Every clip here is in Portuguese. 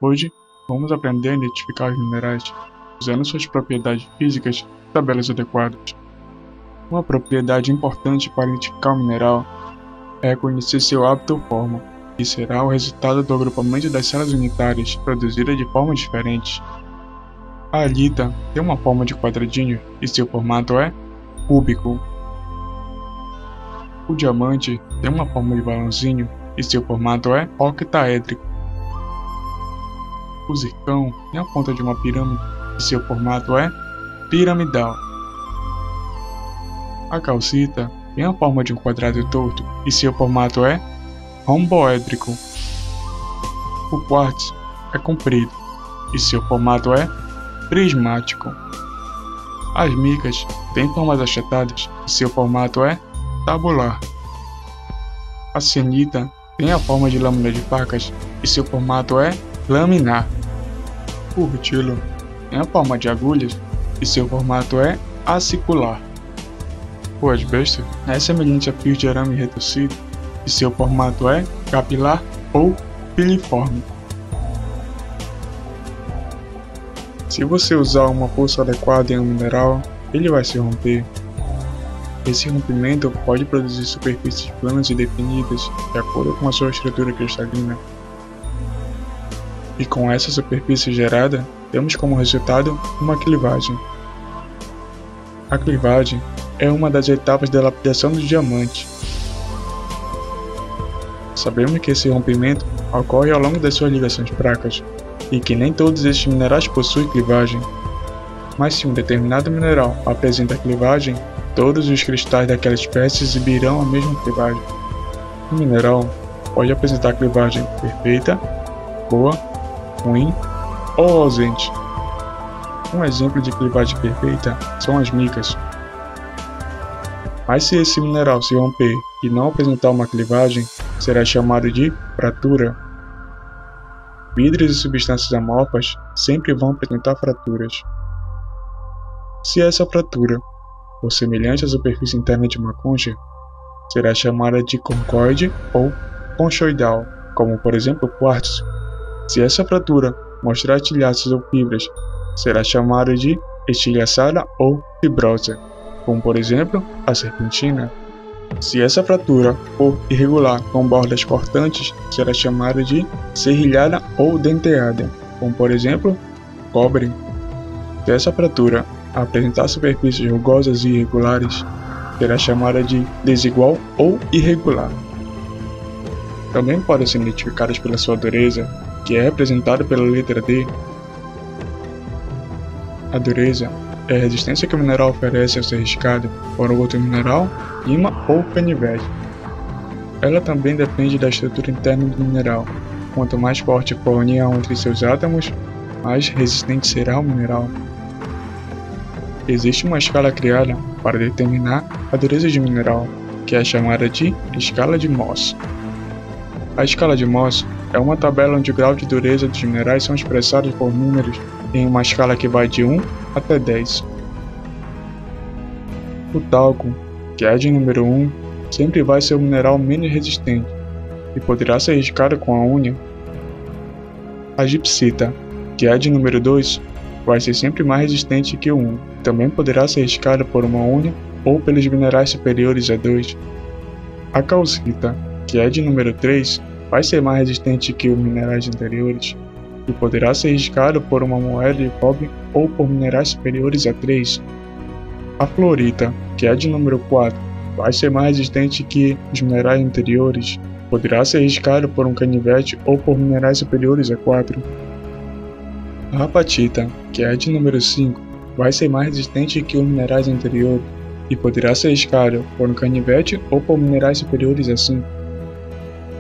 Hoje, vamos aprender a identificar os minerais usando suas propriedades físicas e tabelas adequadas. Uma propriedade importante para identificar o mineral é conhecer seu hábito ou forma, que será o resultado do agrupamento das células unitárias produzidas de formas diferentes. A halita tem uma forma de quadradinho e seu formato é cúbico. O diamante tem uma forma de balãozinho e seu formato é octaédrico. O zircão tem a ponta de uma pirâmide e seu formato é piramidal. A calcita tem a forma de um quadrado torto e seu formato é romboédrico. O quartzo é comprido e seu formato é prismático. As micas têm formas achatadas e seu formato é tabular. A cianita tem a forma de lâmina de facas e seu formato é laminar. O rutilo tem a forma de agulhas e seu formato é acicular. O asbesto é semelhante a fios de arame retorcido e seu formato é capilar ou filiforme. Se você usar uma força adequada em um mineral, ele vai se romper. Esse rompimento pode produzir superfícies planas e definidas de acordo com a sua estrutura cristalina. E com essa superfície gerada, temos como resultado uma clivagem. A clivagem é uma das etapas da lapidação do diamante. Sabemos que esse rompimento ocorre ao longo das suas ligações fracas, e que nem todos estes minerais possuem clivagem. Mas se um determinado mineral apresenta clivagem, todos os cristais daquela espécie exibirão a mesma clivagem. Um mineral pode apresentar clivagem perfeita, boa, ruim ou ausente. Um exemplo de clivagem perfeita são as micas. Mas se esse mineral se romper e não apresentar uma clivagem, será chamado de fratura. Vidros e substâncias amorfas sempre vão apresentar fraturas. Se essa fratura for semelhante à superfície interna de uma concha, será chamada de concoide ou conchoidal, como por exemplo o quartzo. Se essa fratura mostrar estilhaços ou fibras, será chamada de estilhaçada ou fibrosa, como por exemplo a serpentina. Se essa fratura for irregular com bordas cortantes, será chamada de serrilhada ou denteada, como por exemplo cobre. Se essa fratura apresentar superfícies rugosas e irregulares, será chamada de desigual ou irregular. Também podem ser identificadas pela sua dureza, que é representada pela letra D. A dureza é a resistência que o mineral oferece ao ser riscado por outro mineral, ímã ou canivete. Ela também depende da estrutura interna do mineral. Quanto mais forte for a união entre seus átomos, mais resistente será o mineral. Existe uma escala criada para determinar a dureza de mineral, que é chamada de escala de Mohs. A escala de Mohs é uma tabela onde o grau de dureza dos minerais são expressados por números em uma escala que vai de 1 até 10. O talco, que é de número 1, sempre vai ser o mineral menos resistente e poderá ser riscado com a unha. A gipsita, que é de número 2, vai ser sempre mais resistente que o 1, também poderá ser riscado por uma unha ou pelos minerais superiores a 2. A calcita, que é de número 3, vai ser mais resistente que os minerais anteriores e poderá ser riscado por uma moeda de cobre ou por minerais superiores a 3. A fluorita, que é de número 4, vai ser mais resistente que os minerais anteriores, poderá ser riscado por um canivete ou por minerais superiores a 4. A apatita, que é de número 5, vai ser mais resistente que os minerais anteriores e poderá ser riscado por um canivete ou por minerais superiores a 5.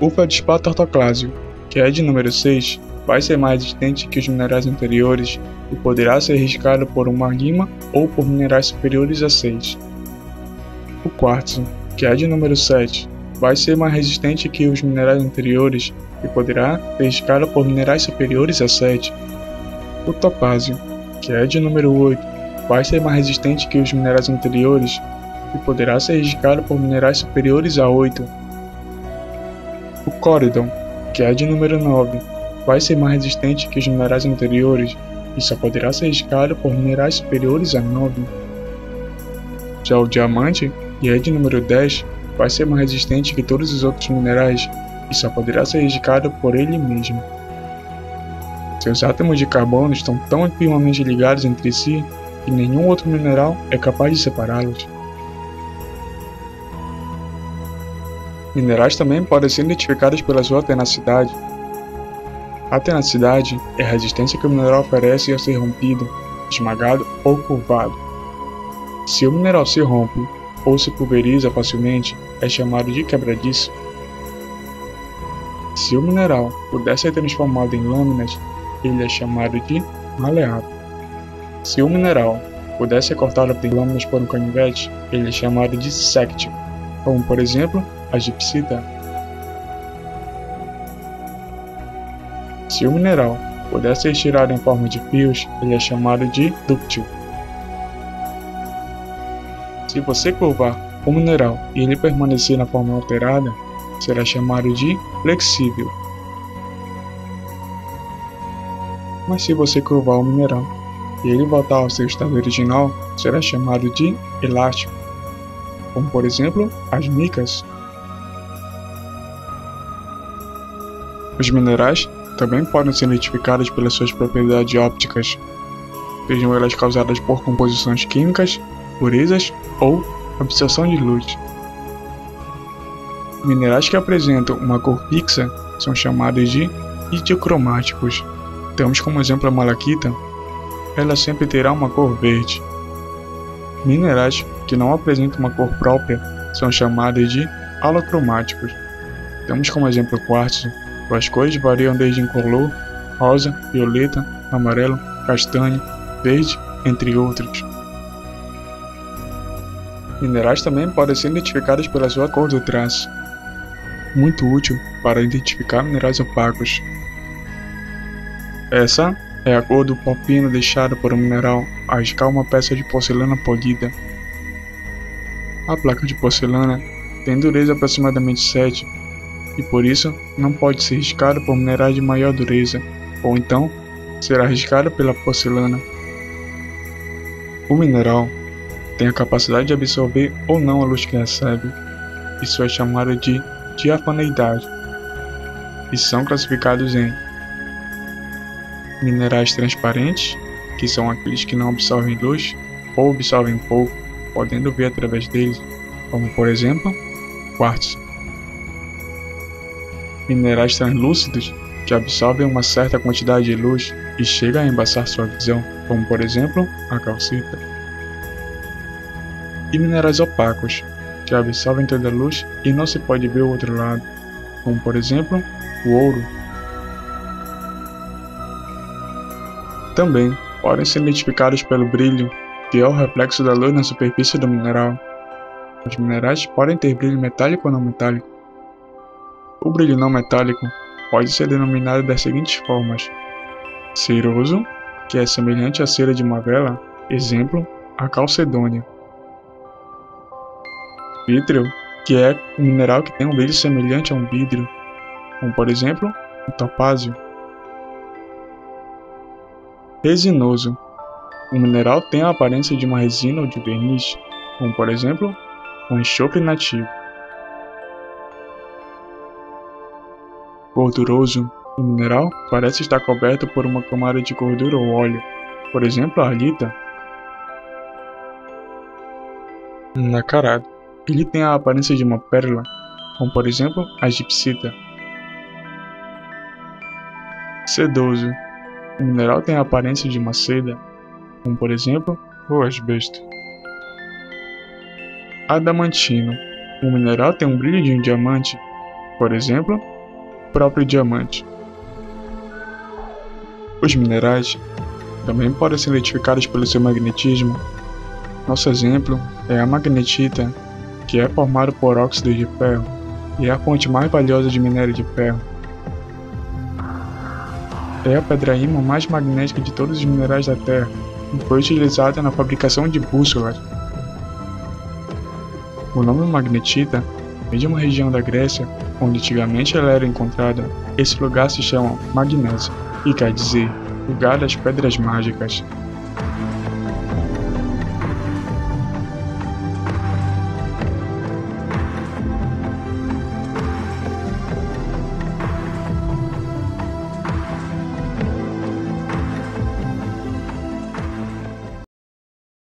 O feldespato ortoclásio, que é de número 6, vai ser mais resistente que os minerais anteriores e poderá ser riscado por uma lima ou por minerais superiores a 6. O quartzo, que é de número 7, vai ser mais resistente que os minerais anteriores e poderá ser riscado por minerais superiores a 7. O topázio, que é de número 8, vai ser mais resistente que os minerais anteriores e poderá ser riscado por minerais superiores a 8. O Corydon, que é de número 9, vai ser mais resistente que os minerais anteriores e só poderá ser riscado por minerais superiores a 9. Já o Diamante, que é de número 10, vai ser mais resistente que todos os outros minerais e só poderá ser riscado por ele mesmo. Seus átomos de carbono estão tão intimamente ligados entre si que nenhum outro mineral é capaz de separá-los. Minerais também podem ser identificados pela sua tenacidade. A tenacidade é a resistência que o mineral oferece ao ser rompido, esmagado ou curvado. Se o mineral se rompe ou se pulveriza facilmente, é chamado de quebradiço. Se o mineral puder ser transformado em lâminas, ele é chamado de maleável. Se o mineral puder ser cortado em lâminas por um canivete, ele é chamado de séptil, como por exemplo a gipsita. Se o mineral puder ser estirado em forma de fios, ele é chamado de dúctil. Se você curvar o mineral e ele permanecer na forma alterada, será chamado de flexível. Mas se você curvar o mineral e ele voltar ao seu estado original, será chamado de elástico, como por exemplo as micas. Os minerais também podem ser identificados pelas suas propriedades ópticas, sejam elas causadas por composições químicas, purezas ou absorção de luz. Minerais que apresentam uma cor fixa são chamados de idiocromáticos. Temos como exemplo a malaquita, ela sempre terá uma cor verde. Minerais que não apresentam uma cor própria são chamados de alocromáticos. Temos como exemplo o quartzo, suas cores variam desde incolor, rosa, violeta, amarelo, castanho, verde, entre outros. Minerais também podem ser identificados pela sua cor do traço, muito útil para identificar minerais opacos. Essa é a cor do pó fino deixado por um mineral ao riscar uma peça de porcelana polida. A placa de porcelana tem dureza aproximadamente 7 e por isso não pode ser riscada por minerais de maior dureza, ou então será riscada pela porcelana. O mineral tem a capacidade de absorver ou não a luz que recebe. Isso é chamado de diafaneidade e são classificados em minerais transparentes, que são aqueles que não absorvem luz ou absorvem pouco, podendo ver através deles, como por exemplo, quartzo. Minerais translúcidos, que absorvem uma certa quantidade de luz e chegam a embaçar sua visão, como por exemplo, a calcita. E minerais opacos, que absorvem toda a luz e não se pode ver o outro lado, como por exemplo, o ouro. Também podem ser identificados pelo brilho, que é o reflexo da luz na superfície do mineral. Os minerais podem ter brilho metálico ou não metálico. O brilho não metálico pode ser denominado das seguintes formas: ceroso, que é semelhante à cera de uma vela, exemplo, a calcedônia. Vítreo, que é um mineral que tem um brilho semelhante a um vidro, como por exemplo, o topázio. Resinoso, um mineral tem a aparência de uma resina ou de verniz, como por exemplo, o enxofre nativo. Gorduroso, um mineral parece estar coberto por uma camada de gordura ou óleo, por exemplo, a halita. Nacarado, ele tem a aparência de uma pérola, como por exemplo, a gipsita. Sedoso, o mineral tem a aparência de uma seda, como por exemplo, o asbesto. Adamantino, o mineral tem um brilho de um diamante, por exemplo, o próprio diamante. Os minerais também podem ser identificados pelo seu magnetismo. Nosso exemplo é a magnetita, que é formada por óxido de ferro e é a fonte mais valiosa de minério de ferro. É a pedra-ímã mais magnética de todos os minerais da Terra e foi utilizada na fabricação de bússolas. O nome magnetita vem de uma região da Grécia onde antigamente ela era encontrada. Esse lugar se chama Magnésia e quer dizer lugar das pedras mágicas.